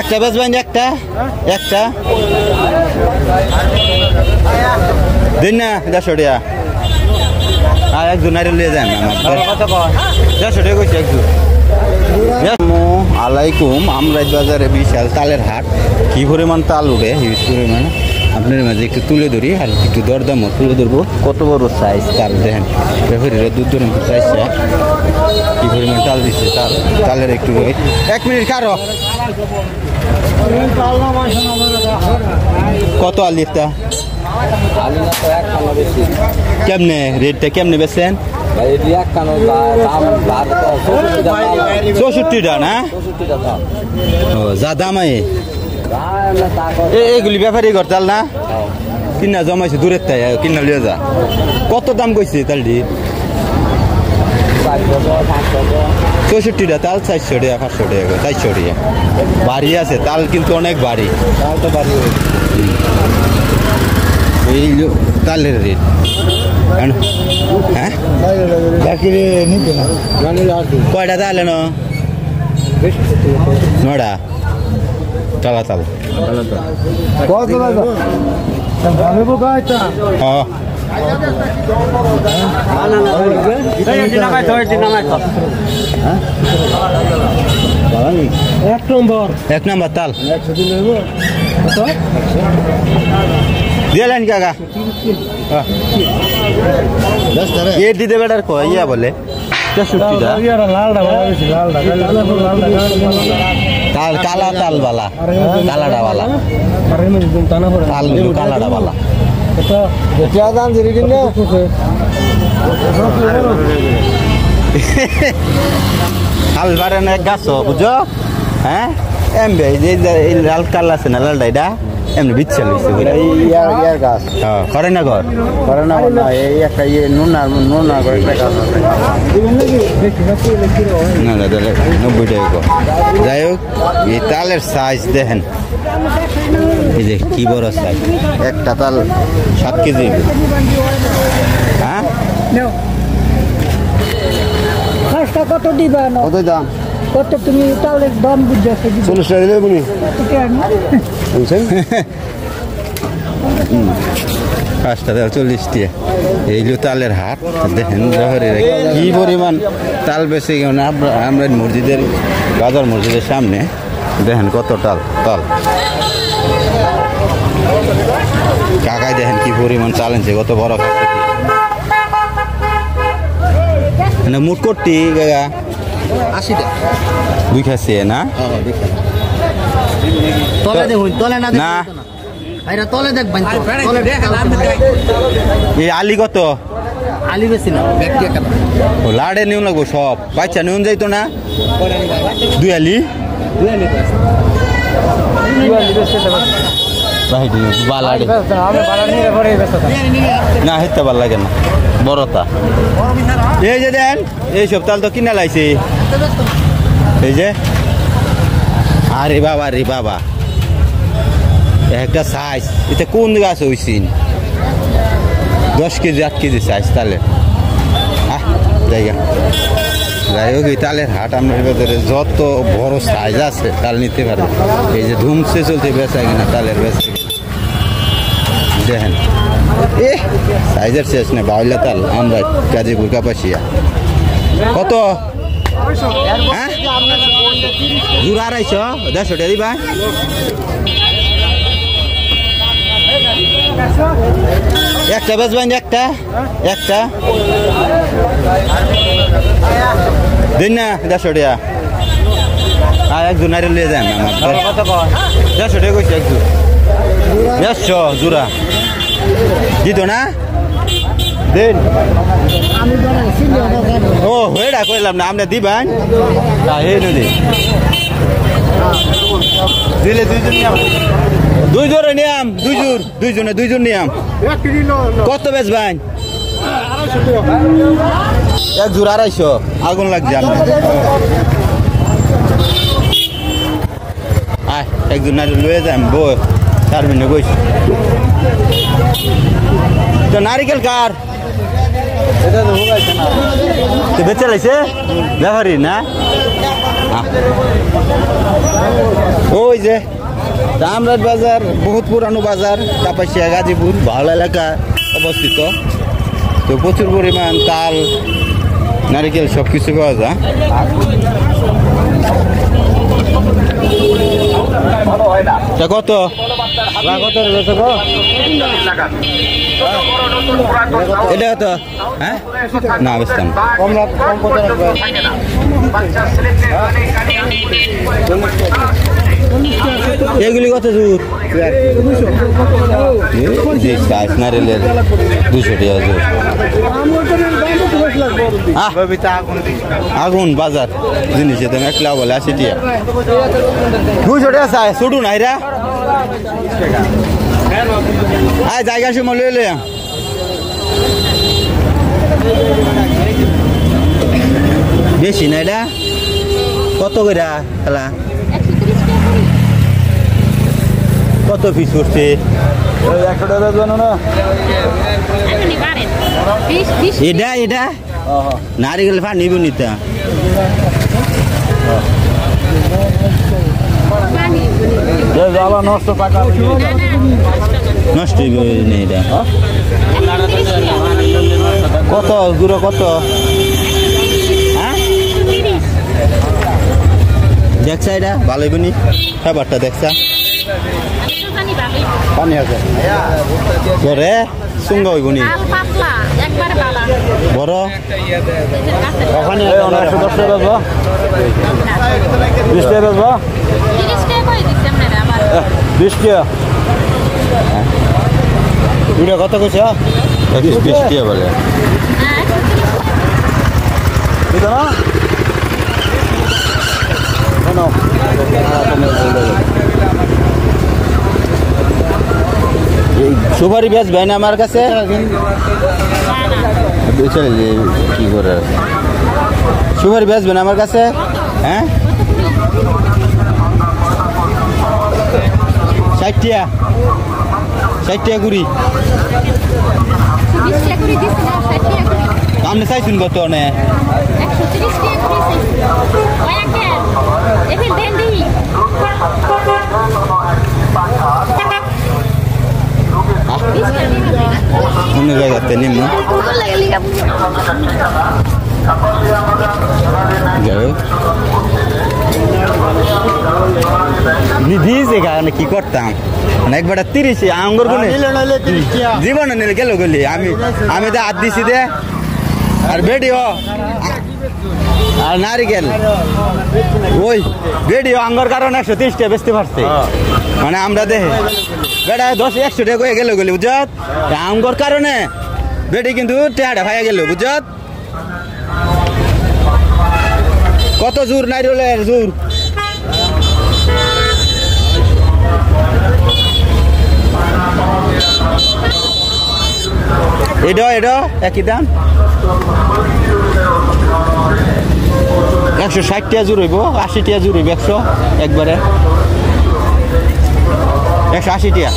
একটা বেচবেন একটা একটা দিন না 150 টাকা আর একজন নারী লিয়ে যান আমার 150 টাকা কইছে একজন। আসসালামু আলাইকুম। আমরাই বাজারে বিশাল তালের হাট, কি পরিমাণ তাল উঠে হিউজ পরিমাণ আপনার মাঝে একটু তুলে ধরি আর একটু দরদামও তুলে ধরবো। কত বড় সাইজ তাল দেখেন, ব্যাপারীরা দূর দূরান্ত চাইছে কি পরিমাণ তাল দিচ্ছে। তালের একটু 1 মিনিট কারো কত আলিটা কেমনে রেটটা কেমনে বেচেন? 64 টাকা না? ও যা দাম এগুলি ব্যাপারী করতাল না কিনা জমাইছে দূরের তাই কিনা লিয়ে যা। কত দাম কইছে তালটি? 64 টাকা তাল, 400 টাকা 500 টাকা 400 টাকা বাড়ি আছে তাল কিন্তু অনেক বাড়ি। তালটা বাড়ি এই তালের রেট হ্যাঁ কয়টা তাল এনো? 9টা তালা তাল। এক নম্বর তাল দিলেন কাকা এর দিতে বেটার ইয়া বলে তাল কালা তাল বালা কালাডা বালা তাল কালাডা বালা হাল বারে না গাছ বুঝো হ্যাঁ এমবে এই লাল কাল আছে না লালটা এটা এমনি বিচ্ছে লইছে ইয়ার গাছ করে না ঘর করে না এই একটা ইয়ে নুনা করে একটা গাছ আছে না না 90 টাকা। যাই হোক এই তালের সাইজ দেখেন, এই যে কি বড় সাইজ, একটা তাল 7 কেজি। হ্যাঁ কত দিবা? কত দাম? কত তুমি তালের দাম বুঝছো? 40 টাকা দিলে বুনি বুঝছেন 5 টাকা 40 টাকা। এইগুলো তালের হাট দেখেন কি পরিমাণ তাল বেশি। আমরা মসজিদের বাজার মসজিদের সামনে দেখেন কত তাল কাকাই দেখেন কি পরিমাণ তাল আনছে, কত বড় মুট করতি কাকা 80 টাকা দুই খাচ্ছে না? না এই আলি কত? আলি বেশি না লাড়ে নিউ লাগবো সব বাচ্চা নিউন যাইতো না? 2 আলি না হেতে ভাল লাগে না বড়তা। এই যে দেন এইসব তাল তো কিনা লাইছে এই যে। আরে বাবা রে বাবা একটা সাইজ, এটা কোন গাছ হইছিন? 10 কেজি 8 কেজি সাইজ তালের জায়গা। যাই হোক এই তালের হাট আপনার বাজারে যত বড় সাইজ আছে তাল নিতে পারবে। এই যে ধুমসে চলতে বেচা কিনা তালের বেচা দেখেন সাইজের শেষ নেই। বাউলা তাল আমরা গাজীপুর কাপাসিয়া কত? হ্যাঁ জোড়া 250 150 টাকা দিবা। একটা বেচবেন একটা একটা দিন না 150 টাকা আর একজন নারী লিয়ে যান আমার 150 টাকা কইছে একজন 150 জোড়া দিত না দিন। ও হেডা কইলাম না আপনি দিবেন দিলে দুই জোরে নিয়াম দুইজন নিয়াম কত বেচবেন? 1 জোড়া 250 আগুন লাগছে একজন নারী লয়ে যাম বই 4 মিনিট কইস তো নারিকেল কার বেচে লাইছে ব্যাপারী না? ওই যে রামরাজ বাজার বহুত পুরানো বাজার, কাপাসিয়া গাজীপুর ভালো এলাকা অবস্থিত। তো প্রচুর পরিমাণ তাল নারিকেল সব কিছু পাওয়া যায়। কত এটা কত? হ্যাঁ না বেচতাম। এগুলি কত জুর? নারিলের 200 টাকা জুর। আগুন বাজার জিনিস একলা বলে 80 টাকা। 200 টাকা চাই ছুটু নাই রা। আয় জায়গা সময় লইলে বেশি না এটা। কত করে খেলা? কত পিস করছে? 100 টাকা জানো না এটা এটা নারিকেল ফা নিব নিতা নষ্ট টাকা নষ্ট নেই এটা। কত দূরে কত? হ্যাঁ দেখছা এটা ভালোই বনি খাবারটা দেখছা পানি আছে করে সুঙ্গা হইব নি বড় ওখানে 110 টাকা বেচবো 20 টাকা বেচবো 20 টাকা দুটা কত কইছ? 20 টাকা বলে বুঝো না কেন সুপারি বেচবেন না আমার কাছে? কি করে সুপারি বেচবেন আমার কাছে? হ্যাঁ 60 টাকা 60 টাকা কুড়ি আপনি চাইছেন কত? নে 130 অন্য জায়গাতে নিম্ন দিয়েছে কারণে কি করতাম একবার 30 আঙ্গুর গুনে জীবনে নিলে গেল গলি আমি তো হাত দিছি দে আর বেডিও আর নারিকেল ওই বেডিও আঙ্গুর কারণে 130 টাকা বেচতে পারছে। মানে আমরা দেখে বেটা 10-100 টাকা হয়ে গেল গলি বুঝত আঙ্গুর কারণে বেডি কিন্তু টেহাটা ভাইয়া গেল বুঝত। কত জোর নারিকেলের জোর? এটা একই দাম 160 টাকা জোর হইব 80 টাকা জোর হইব 100 একবারে 180 টাকা।